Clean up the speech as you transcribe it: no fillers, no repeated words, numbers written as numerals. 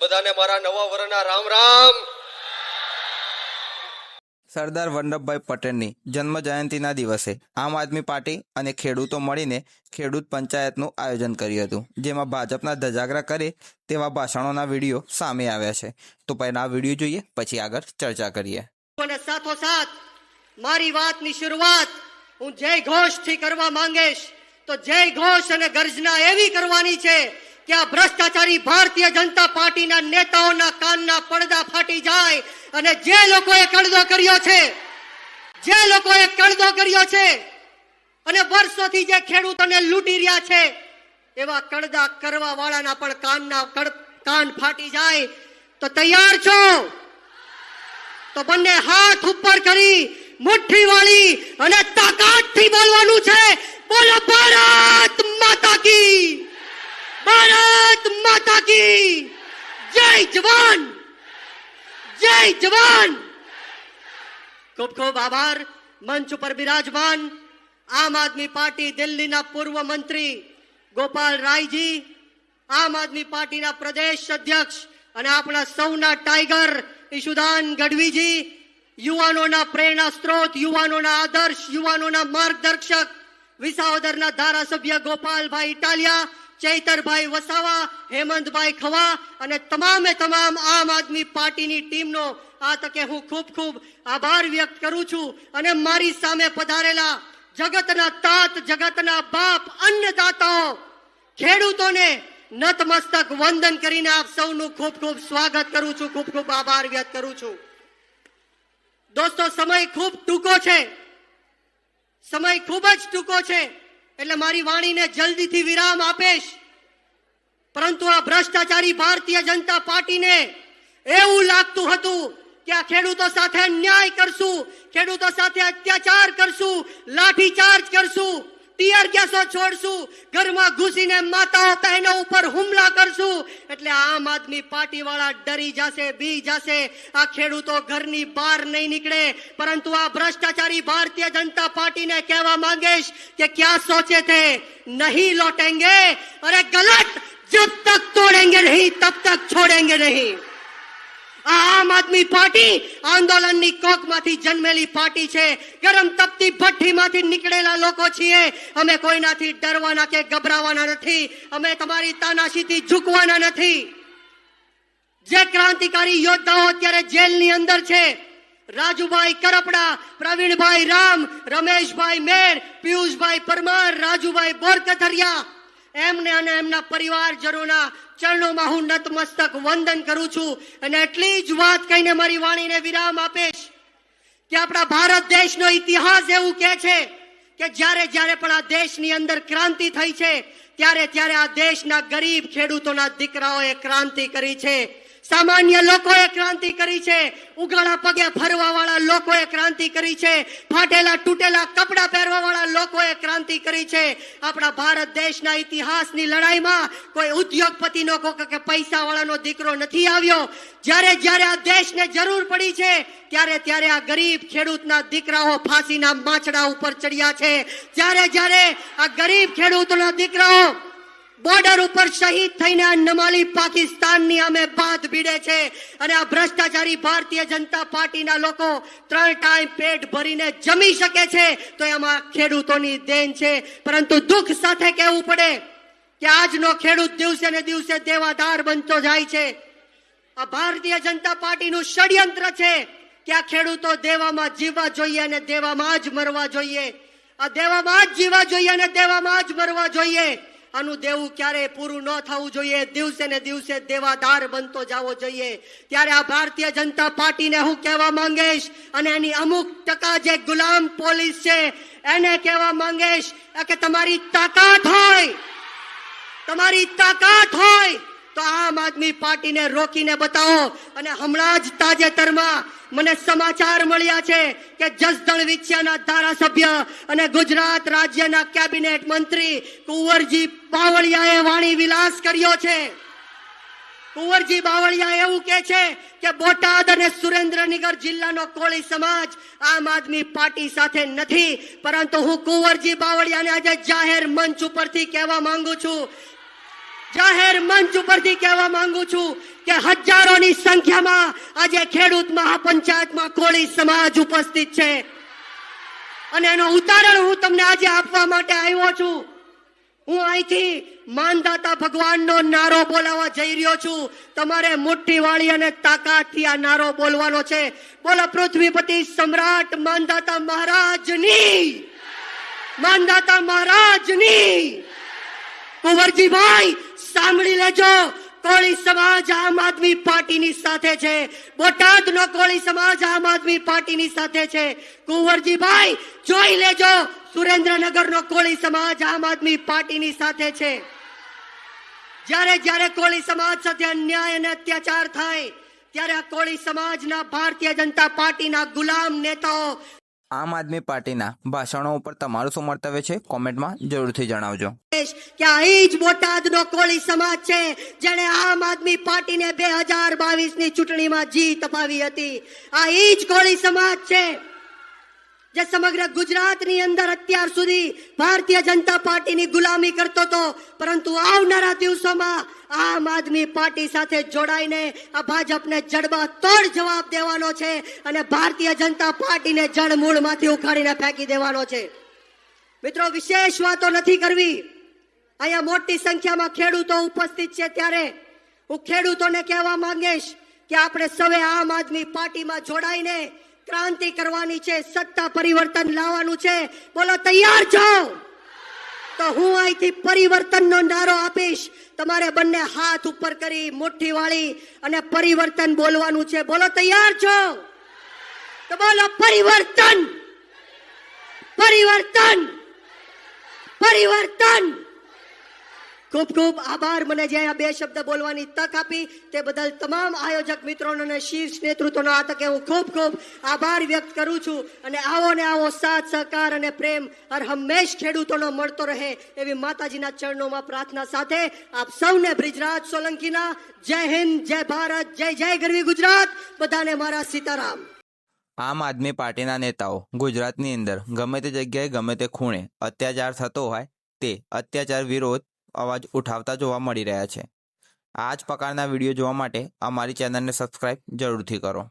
બધાને મારા નવા વર્ષના રામ રામ. સરદાર વલ્લભભાઈ પટેલની જન્મ જયંતિના દિવસે આમ આદમી પાર્ટી અને ખેડૂતો મળીને ખેડૂત પંચાયતનું આયોજન કર્યું હતું, જેમાં ભાજપના ધજાગરા કરે તેવા ભાષણોના વિડીયો સામે આવ્યા છે. તો પહેલા આ વિડીયો જોઈએ, પછી આગળ ચર્ચા કરીએ. અને સાથોસાથ મારી વાતની શરૂઆત હું જય ઘોષથી કરવા માંગીશ. તો જય ઘોષ અને ગર્જના એવી કરવાની છે કે આ ભ્રષ્ટાચારી ભારતીય જનતા પાર્ટીના નેતાઓના કાનના પડદા ફાટી જાય અને જે લોકોએ કડદો કર્યો છે અને વર્ષોથી જે ખેડૂતોને લૂંટી રહ્યા છે એવા કડદા કરવા વાળાના પણ કાન ફાટી જાય. તો તૈયાર છો? તો બંને હાથ ઉપર કરી મુઠ્ઠી વાળી અને તાકાતથી બોલવાનું છે, બોલો ભારત માતા કી, ભારત માતા કી જય જવાન, જય જવાન. ખૂબ ખૂબ આભાર. મંચ ઉપર બિરાજમાન આમ આદમી પાર્ટી દિલ્હીના પૂર્વ મંત્રી ગોપાલ રાયજી, આમ આદમી પાર્ટીના પ્રદેશ અધ્યક્ષ અને આપણા સૌના ટાઈગર ઈશુદાન ગઢવીજી, યુવાનોના પ્રેરણા સ્ત્રોત, યુવાનોના આદર્શ, યુવાનોના માર્ગદર્શક વિસાવદરના ધારાસભ્ય ગોપાલભાઈ ઇટાલિયા, ચૈતરભાઈ વસાવા, હેમંતભાઈ ખવા અને તમામે તમામ આમ આદમી પાર્ટીની ટીમનો આ તકે હું ખૂબ ખૂબ આભાર વ્યક્ત કરું છું. અને મારી સામે પધારેલા જગતના તાત, જગતના બાપ, અન્નદાતાઓ, ખેડૂતોને નતમસ્તક વંદન કરીને આપ સૌનું ખૂબ ખૂબ સ્વાગત કરું છું, ખૂબ ખૂબ આભાર વ્યક્ત કરું છું. દોસ્તો, સમય ખૂબ ટૂંકો છે, સમય ખૂબ જ ટૂંકો છે, એટલે મારી વાણીને જલ્દીથી વિરામ આપીશ. પરંતુ આ ભ્રષ્ટાચારી ભારતીય જનતા પાર્ટીને એવું લાગતું હતું કે આ ખેડૂતો સાથે અન્યાય કરશું, ખેડૂતો સાથે અત્યાચાર કરશું, લાઠીચાર્જ કરશું, ટીયર ગેસો છોડશું, ઘરમાં ઘૂસીને માતાઓ બહેનો ઉપર હુમલા કરશું, એટલે આમ આદમી પાર્ટી વાળા ડરી જશે, બી જશે, આ ખેડૂતો ઘરની બહાર નહીં નીકળે. પરંતુ આ ભ્રષ્ટાચારી ભારતીય જનતા પાર્ટીને કહેવા માંગીશ કે ક્યાં સોચે થે નહીં લौटेंगे, अरे गलत, जब तक तोड़ेंगे नहीं तब तक छोड़ेंगे नहीं. આમ આદમી પાર્ટી આંદોલનની કોકમાંથી જન્મેલી પાર્ટી છે, ગરમ તપતી ભઠ્ઠીમાંથી નીકળેલા લોકો છીએ. અમે કોઈનાથી ડરવાના કે ગભરાવાના નથી, અમે તમારી તાનાશાહીથી ઝૂકવાના નથી. જે ક્રાંતિકારી યોદ્ધાઓ અત્યારે જેલની અંદર છે, રાજુભાઈ કરપડા, પ્રવીણભાઈ રામ, રમેશભાઈ મેર, પિયુષભાઈ પરમાર, રાજુભાઈ બોરકથરિયા, એમને અને એમના પરિવારજનોના ચરણોમાં હું નતમસ્તક વંદન કરું છું. અને એટલી જ વાત કહીને મારી વાણીને વિરામ આપીશ કે આપણા ભારત દેશનો ઇતિહાસ એવું કહે છે કે જ્યારે જ્યારે પણ આ દેશની અંદર ક્રાંતિ થઈ છે ત્યારે ત્યારે આ દેશના ગરીબ ખેડૂતોના દીકરાઓએ ક્રાંતિ કરી છે, સામાન્ય લોકોએ ક્રાંતિ કરી છે, ઉગાડા પગે ફરવા વાળા લોકોએ ક્રાંતિ કરી છે, ફાટેલા તૂટેલા કપડા પહેરવા વાળા લોકોએ ક્રાંતિ કરી છે. આપણા ભારત દેશના ઇતિહાસની લડાઈમાં કોઈ ઉદ્યોગપતિનો કે પૈસા વાળાનો દીકરો નથી આવ્યો. જ્યારે જ્યારે આ દેશને જરૂર પડી છે ત્યારે ત્યારે આ ગરીબ ખેડૂતના દીકરાઓ ફાંસીના માછડા ઉપર ચડ્યા છે. જ્યારે જ્યારે આ ગરીબ ખેડૂતોના દીકરાઓ બોર્ડર ઉપર શહીદ થઈને આ નમાલી પાકિસ્તાનની અમે બાદ ભીડે છે. અને આ ભ્રષ્ટાચારી ભારતીય જનતા પાર્ટીના લોકો 3 ટાઈમ પેટ ભરીને જમી શકે છે તો એમાં ખેડૂતોની દેન છે. પરંતુ દુઃખ સાથે કહેવું પડે કે આજનો ખેડૂત દિવસે ને દિવસે દેવાદાર બનતો જાય છે. આ ભારતીય જનતા પાર્ટીનું ષડયંત્ર છે કે આ ખેડૂતો દેવામાં જીવવા જોઈએ અને દેવામાં જ મરવા જોઈએ, આ દેવામાં જ જીવવા જોઈએ અને દેવામાં જ મરવા જોઈએ. આનું દેવું ક્યારે પૂરું ન થવું જોઈએ, દિવસે ને દિવસે દેવાદાર બનતો જવો જોઈએ. ત્યારે આ ભારતીય જનતા પાર્ટીને હું કહેવા માંગીશ અને એની અમુક ટકા જે ગુલામ પોલીસ છે એને કહેવા માંગીશ કે તમારી તાકાત હોય તો આમ આદમી પાર્ટીને રોકીને બતાવો. અને હમણાં જ તાજેતરમાં મને સમાચાર મળ્યા છે કે જસદણ વિછિયાના ધારાસભ્ય અને ગુજરાત રાજ્યના કેબિનેટ મંત્રી કુંવરજી બાવળિયાએ વાણી વિલાસ કર્યો છે. કુંવરજી બાવળિયા એવું કહે છે કે બોટાદ અને સુરેન્દ્રનગર જિલ્લાનો કોળી સમાજ આમ આદમી પાર્ટી સાથે નથી. પરંતુ હું કુંવરજી બાવળિયાને આજે જાહેર મંચ ઉપરથી કહેવા માંગુ છું કે કે હજારોની સંખ્યામાં આજે ખેડૂત મહાપંચાયતમાં કોળી સમાજ ઉપસ્થિત છે અને એનો ઉદાહરણ હું તમને આજે આપવા માટે આવ્યો છું. હું અહીંથી માનદાતા ભગવાનનો નારો બોલાવવા જઈ રહ્યો છું. તમારે મુઠ્ઠી વાળી અને તાકાતથી આ નારો બોલવાનો છે. બોલો પૃથ્વીપતિ સમ્રાટ માનદાતા મહારાજની, માનદાતા મહારાજની. કુંવરજીભાઈ સાંભળી લેજો, કોળી સમાજ આમ આદમી પાર્ટીની સાથે છે. બોટાદનો કોળી સમાજ આમ આદમી પાર્ટીની સાથે છે. કુંવરજીભાઈ જોઈ લેજો, સુરેન્દ્રનગરનો કોળી સમાજ આમ આદમી પાર્ટીની સાથે છે. જ્યારે જ્યારે કોળી સમાજ સાથે અન્યાય અને અત્યાચાર થાય ત્યારે આ કોળી સમાજના ભારતીય જનતા પાર્ટીના ગુલામ નેતાઓ આમ આદમી પાર્ટીના ભાષણો ઉપર તમારું શું મંતવ્ય છે કોમેન્ટમાં જરૂરથી જણાવજો. કે અહીં જ બોટાદનો કોળી સમાજ છે જેણે આમ આદમી પાર્ટીને 2022ની ચૂંટણીમાં જીત અપાવી હતી. આ જ કોળી સમાજ છે જે સમગ્ર ગુજરાતની અંદર અત્યાર સુધી ભારતીય જનતા પાર્ટીની ગુલામી કરતો હતો, પરંતુ આવનારા દિવસોમાં આમ આદમી પાર્ટી સાથે જોડાઈને આ ભાજપને જડબાતોડ જવાબ દેવાનો છે અને ભારતીય જનતા પાર્ટીને જડમૂળમાંથી ઉખાડીને ફેંકી દેવાનો છે. મિત્રો, વિશેષ વાતો નથી કરવી. અહીંયા મોટી સંખ્યામાં ખેડૂતો ઉપસ્થિત છે ત્યારે હું ખેડૂતોને કહેવા માંગીશ કે આપણે સૌએ આમ આદમી પાર્ટીમાં જોડાઈને ક્રાંતિ કરવાની છે, સત્તા પરિવર્તન લાવવાનું છે. બોલો તૈયાર છો? તો હું અહીંથી પરિવર્તનનો નારો આપીશ. તમારે બંને હાથ ઉપર કરી મુઠ્ઠી વાળી અને પરિવર્તન બોલવાનું છે. બોલો તૈયાર છો? તો બોલો પરિવર્તન, પરિવર્તન, પરિવર્તન. ખૂબ ખૂબ આભાર મને જે આ બે શબ્દ બોલવાની તક આપી તે બદલ તમામ આયોજક મિત્રોનો અને શીર્ષ નેતૃત્વનો આ તકે હું ખૂબ ખૂબ આભાર વ્યક્ત કરું છું. અને આવો ને આવો સાથ સહકાર અને પ્રેમ હર હંમેશ ખેડૂતોનો મળતો રહે એવી માતાજીના ચરણોમાં પ્રાર્થના સાથે આપ સૌને બ્રિજરાજ સોલંકીના જય હિન્દ, જય ભારત, જય જય ગરવી ગુજરાત. બધાને મારા સીતારામ. આમ આદમી પાર્ટીના નેતાઓ ગુજરાતની અંદર ગમે તે જગ્યાએ ગમે તે ખૂણે અત્યાચાર થતો હોય તે અત્યાચાર વિરોધ અવાજ ઉઠાવતા જોવા મળી રહ્યા છે. આ જ પ્રકારના વિડીયો જોવા માટે અમારી ચેનલને સબસ્ક્રાઇબ જરૂરથી કરો.